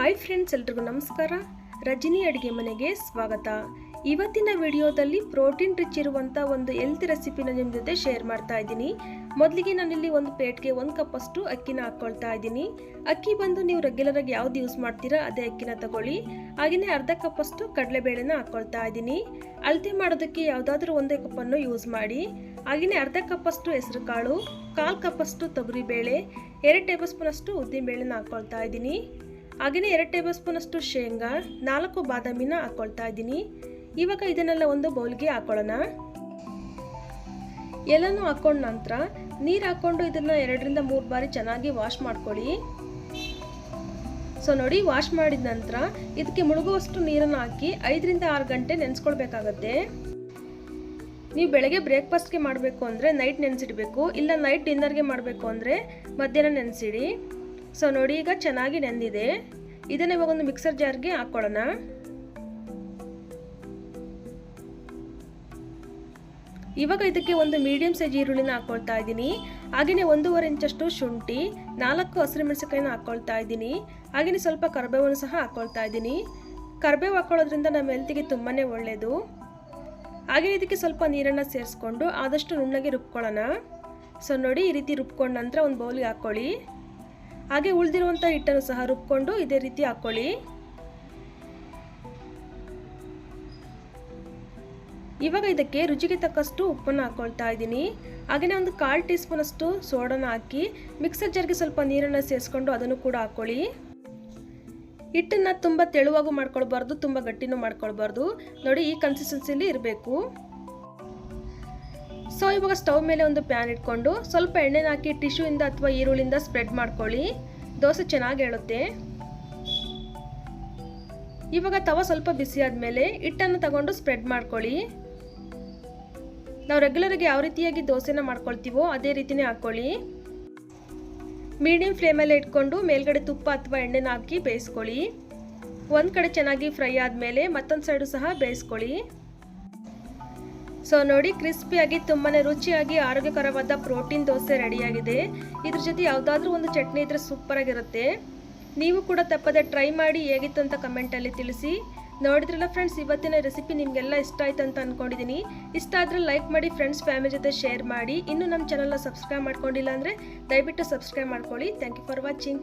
Hi friends, ಎಲ್ರಿಗೂ ನಮಸ್ಕಾರ. ರಜನಿ ಅಡುಗೆ ಮನೆಗೆ ಸ್ವಾಗತ. ಇವತ್ತಿನ ವಿಡಿಯೋದಲ್ಲಿ ಪ್ರೋಟೀನ್ ರಿಚ್ ಇರುವಂಥ ಒಂದು ಹೆಲ್ತ್ ರೆಸಿಪಿನ ನಿಮ್ಮ ಜೊತೆ ಶೇರ್ ಮಾಡ್ತಾ ಇದ್ದೀನಿ. ಮೊದಲಿಗೆ ನಾನಿಲ್ಲಿ ಒಂದು ಪ್ಲೇಟ್ಗೆ 1 ಕಪ್ ಅಷ್ಟು ಅಕ್ಕಿನ ಹಾಕ್ಕೊಳ್ತಾ ಇದ್ದೀನಿ. ಅಕ್ಕಿ ಬಂದು ನೀವು ರೆಗ್ಯುಲರ್ ಆಗಿ ಯಾವ್ದು ಯೂಸ್ ಮಾಡ್ತೀರಾ ಅದೇ ಅಕ್ಕಿನ ತಗೊಳ್ಳಿ. ಹಾಗೆಯೇ ಅರ್ಧ ಕಪ್ ಅಷ್ಟು ಕಡಲೆಬೇಳೆನ ಹಾಕ್ಕೊಳ್ತಾ ಇದ್ದೀನಿ. ಅಳತೆ ಮಾಡೋದಕ್ಕೆ ಯಾವುದಾದ್ರೂ ಒಂದೇ ಕಪ್ಪನ್ನು ಯೂಸ್ ಮಾಡಿ. ಹಾಗೆಯೇ ಅರ್ಧ ಕಪ್ ಅಷ್ಟು ಹೆಸರು ಕಾಳು, 1/4 ಕಪ್ ಅಷ್ಟು ತೊಗರಿಬೇಳೆ, 2 ಟೇಬಲ್ ಸ್ಪೂನ್ ಅಷ್ಟು ಉದ್ದಿನಬೇಳೆನ ಹಾಕ್ಕೊಳ್ತಾ ಇದ್ದೀನಿ. ಹಾಗೆಯೇ 2 ಟೇಬಲ್ ಸ್ಪೂನ್ ಅಷ್ಟು ಶೇಂಗಾ, 4 ಬಾದಾಮಿನ ಹಾಕ್ಕೊಳ್ತಾ ಇದ್ದೀನಿ. ಇವಾಗ ಇದನ್ನೆಲ್ಲ ಒಂದು ಬೌಲ್ಗೆ ಹಾಕೊಳ್ಳೋಣ. ಎಲ್ಲನೂ ಹಾಕೊಂಡ ನಂತರ ನೀರು ಹಾಕ್ಕೊಂಡು ಇದನ್ನು 2ರಿಂದ 3 ಬಾರಿ ಚೆನ್ನಾಗಿ ವಾಶ್ ಮಾಡ್ಕೊಳ್ಳಿ. ಸೊ ನೋಡಿ, ವಾಶ್ ಮಾಡಿದ ನಂತರ ಇದಕ್ಕೆ ಮುಳುಗುವಷ್ಟು ನೀರನ್ನು ಹಾಕಿ 5ರಿಂದ 6 ಗಂಟೆ ನೆನೆಸ್ಕೊಳ್ಬೇಕಾಗತ್ತೆ. ನೀವು ಬೆಳಗ್ಗೆ ಬ್ರೇಕ್ಫಾಸ್ಟ್ಗೆ ಮಾಡಬೇಕು ಅಂದರೆ ನೈಟ್ ನೆನೆಸಿಡಬೇಕು, ಇಲ್ಲ ನೈಟ್ ಡಿನ್ನರ್ಗೆ ಮಾಡಬೇಕು ಅಂದರೆ ಮಧ್ಯಾಹ್ನ ನೆನೆಸಿಡಿ. ಸೊ ನೋಡಿ, ಈಗ ಚೆನ್ನಾಗಿ ನೆಂದಿದೆ. ಇದನ್ನು ಇವಾಗ ಒಂದು ಮಿಕ್ಸರ್ ಜಾರ್ಗೆ ಹಾಕ್ಕೊಳ್ಳೋಣ. ಇವಾಗ ಇದಕ್ಕೆ ಒಂದು ಮೀಡಿಯಂ ಸೈಜ್ ಈರುಳ್ಳಿನ ಹಾಕ್ಕೊಳ್ತಾ ಇದ್ದೀನಿ. ಹಾಗೆಯೇ 1.5 ಇಂಚಷ್ಟು ಶುಂಠಿ, 4 ಹಸಿರುಮೆಣಸಿನಕಾಯಿನ ಹಾಕ್ಕೊಳ್ತಾ ಇದ್ದೀನಿ. ಹಾಗೆಯೇ ಸ್ವಲ್ಪ ಕರಿಬೇವನ್ನು ಸಹ ಹಾಕ್ಕೊಳ್ತಾ ಇದ್ದೀನಿ. ಕರಿಬೇವು ಹಾಕ್ಕೊಳ್ಳೋದ್ರಿಂದ ನಮ್ಮ ಹೆಲ್ತಿಗೆ ತುಂಬಾ ಒಳ್ಳೆಯದು. ಹಾಗೆಯೇ ಇದಕ್ಕೆ ಸ್ವಲ್ಪ ನೀರನ್ನು ಸೇರಿಸ್ಕೊಂಡು ಆದಷ್ಟು ನುಣ್ಣಗೆ ರುಬ್ಕೊಳ್ಳೋಣ. ಸೊ ನೋಡಿ, ಈ ರೀತಿ ರುಬ್ಕೊಂಡ ನಂತರ ಒಂದು ಬೌಲ್ಗೆ ಹಾಕ್ಕೊಳ್ಳಿ. ಹಾಗೆ ಉಳಿದಿರುವಂಥ ಹಿಟ್ಟನ್ನು ಸಹ ರುಬ್ಕೊಂಡು ಇದೇ ರೀತಿ ಹಾಕ್ಕೊಳ್ಳಿ. ಇವಾಗ ಇದಕ್ಕೆ ರುಚಿಗೆ ತಕ್ಕಷ್ಟು ಉಪ್ಪನ್ನು ಹಾಕ್ಕೊಳ್ತಾ ಇದ್ದೀನಿ. ಹಾಗೆಯೇ ಒಂದು 1/4 ಟೀ ಸ್ಪೂನ್ ಅಷ್ಟು ಸೋಡಾನ ಹಾಕಿ ಮಿಕ್ಸರ್ ಜಾರ್ಗೆ ಸ್ವಲ್ಪ ನೀರನ್ನು ಸೇರಿಸ್ಕೊಂಡು ಅದನ್ನು ಕೂಡ ಹಾಕ್ಕೊಳ್ಳಿ. ಹಿಟ್ಟನ್ನು ತುಂಬ ತೆಳುವಾಗೂ ಮಾಡ್ಕೊಳ್ಬಾರ್ದು, ತುಂಬ ಗಟ್ಟಿನೂ ಮಾಡ್ಕೊಳ್ಬಾರ್ದು. ನೋಡಿ, ಈ ಕನ್ಸಿಸ್ಟೆನ್ಸಿಲಿ ಇರಬೇಕು. ಸೊ ಇವಾಗ ಸ್ಟವ್ ಮೇಲೆ ಒಂದು ಪ್ಯಾನ್ ಇಟ್ಕೊಂಡು ಸ್ವಲ್ಪ ಎಣ್ಣೆನ ಹಾಕಿ ಟಿಶ್ಯೂಯಿಂದ ಅಥವಾ ಈರುಳ್ಳಿಯಿಂದ ಸ್ಪ್ರೆಡ್ ಮಾಡ್ಕೊಳ್ಳಿ. ದೋಸೆ ಚೆನ್ನಾಗಿ ಏಳುತ್ತೆ. ಇವಾಗ ತವ ಸ್ವಲ್ಪ ಬಿಸಿ ಆದಮೇಲೆ ಹಿಟ್ಟನ್ನು ತಗೊಂಡು ಸ್ಪ್ರೆಡ್ ಮಾಡ್ಕೊಳ್ಳಿ. ನಾವು ರೆಗ್ಯುಲರಾಗಿ ಯಾವ ರೀತಿಯಾಗಿ ದೋಸೆನ ಮಾಡ್ಕೊಳ್ತೀವೋ ಅದೇ ರೀತಿನೇ ಹಾಕ್ಕೊಳ್ಳಿ. ಮೀಡಿಯಂ ಫ್ಲೇಮಲ್ಲೇ ಇಟ್ಕೊಂಡು ಮೇಲ್ಗಡೆ ತುಪ್ಪ ಅಥವಾ ಎಣ್ಣೆನ ಹಾಕಿ ಬೇಯಿಸ್ಕೊಳ್ಳಿ. ಒಂದು ಕಡೆ ಚೆನ್ನಾಗಿ ಫ್ರೈ ಆದಮೇಲೆ ಮತ್ತೊಂದು ಸೈಡು ಸಹ ಬೇಯಿಸ್ಕೊಳ್ಳಿ. ಸೊ ನೋಡಿ, ಕ್ರಿಸ್ಪಿಯಾಗಿ ತುಂಬಾ ರುಚಿಯಾಗಿ ಆರೋಗ್ಯಕರವಾದ ಪ್ರೋಟೀನ್ ದೋಸೆ ರೆಡಿಯಾಗಿದೆ. ಇದ್ರ ಜೊತೆ ಯಾವುದಾದ್ರೂ ಒಂದು ಚಟ್ನಿ ಇದ್ರೆ ಸೂಪರಾಗಿರುತ್ತೆ. ನೀವು ಕೂಡ ತಪ್ಪದೆ ಟ್ರೈ ಮಾಡಿ ಹೇಗಿತ್ತು ಅಂತ ಕಮೆಂಟಲ್ಲಿ ತಿಳಿಸಿ. ನೋಡಿದ್ರಲ್ಲ ಫ್ರೆಂಡ್ಸ್, ಇವತ್ತಿನ ರೆಸಿಪಿ ನಿಮಗೆಲ್ಲ ಇಷ್ಟ ಆಯ್ತು ಅಂತ ಅಂದ್ಕೊಂಡಿದ್ದೀನಿ. ಇಷ್ಟ ಆದರೆ ಲೈಕ್ ಮಾಡಿ, ಫ್ರೆಂಡ್ಸ್ ಫ್ಯಾಮಿಲಿ ಜೊತೆ ಶೇರ್ ಮಾಡಿ. ಇನ್ನೂ ನಮ್ಮ ಚಾನಲ್ನ ಸಬ್ಸ್ಕ್ರೈಬ್ ಮಾಡ್ಕೊಂಡಿಲ್ಲ ಅಂದರೆ ದಯವಿಟ್ಟು ಸಬ್ಸ್ಕ್ರೈಬ್ ಮಾಡ್ಕೊಳ್ಳಿ. Thank you for watching.